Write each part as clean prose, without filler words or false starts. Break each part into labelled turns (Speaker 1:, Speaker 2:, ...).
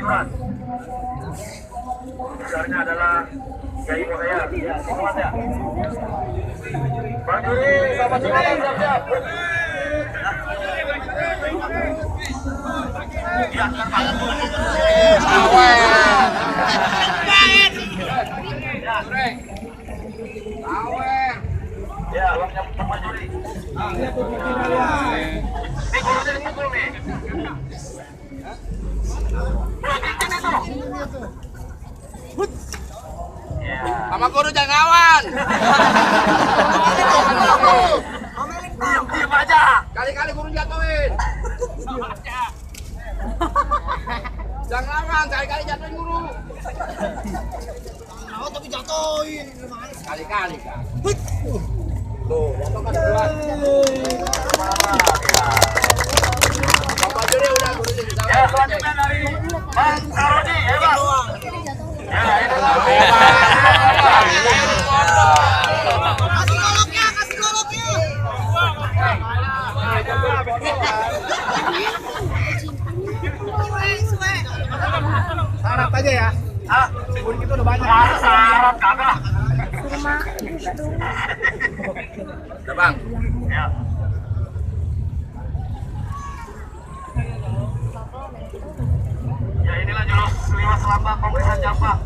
Speaker 1: Imran. Besarnya adalah Kiai Muhaya. Ya, selamat ya. Bang Juri, selamat jualan, siap-siap. Ya, ya, uangnya Bang Juri. Nih, gulunya dipukul nih.
Speaker 2: Sama guru jangan ngelawan.
Speaker 1: Diam aja.
Speaker 2: Kali-kali guru jatuhin. Jangan ngelawan, kali-kali jatuhin guru.
Speaker 3: Mau tapi jatuhin.
Speaker 2: Kali-kali kan. Tuh, jatuh kan dua. Bapak Juri udah guru jadi sama.
Speaker 1: Ya, selanjutnya dari Bang Karodi, hebat. Ya, ini lah.
Speaker 3: Kasih goloknya, kasih goloknya.
Speaker 4: Syarat aja ya.
Speaker 1: Ah,
Speaker 4: Kuning itu udah banyak.
Speaker 1: syarat kagak.
Speaker 2: Udah bang.
Speaker 1: Ya. Ya, inilah jurus kelima selamba Kongresan Jampang.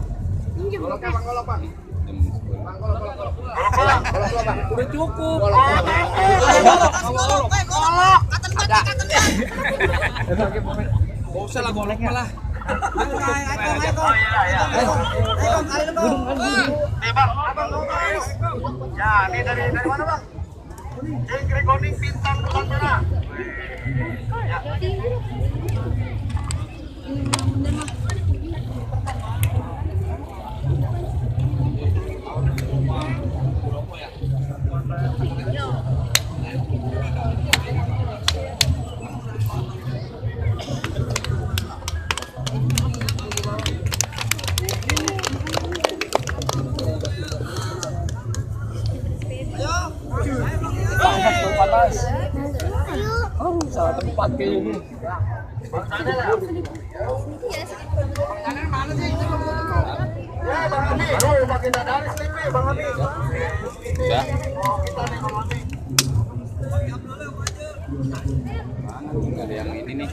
Speaker 2: Goloknya bang, golok bang. Bang, golok.
Speaker 1: Golok.
Speaker 2: Golok bang.
Speaker 4: Udah cukup.
Speaker 2: Golok.
Speaker 3: Kasih golok, golok. Katen bat.
Speaker 4: Gak usah lah goloknya lah.
Speaker 3: Ayo,
Speaker 1: Oh iya, ya. Nih bang, ya, ini dari mana bang? Jengkrik Kuning Bintang Bulan Merah. Ya.
Speaker 4: Salah tempat kayaknya.
Speaker 1: Bang Sana lah. Ya, Bang Abi. Aduh, makin dari sleepy, Bang Abi.
Speaker 2: Udah.
Speaker 1: Oh, kita nih, Bang Abi.
Speaker 2: Nggak ada yang ini nih.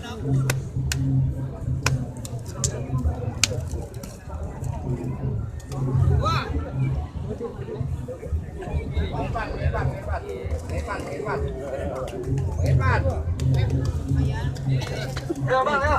Speaker 2: Hebat.
Speaker 1: Ya, Bang, ya.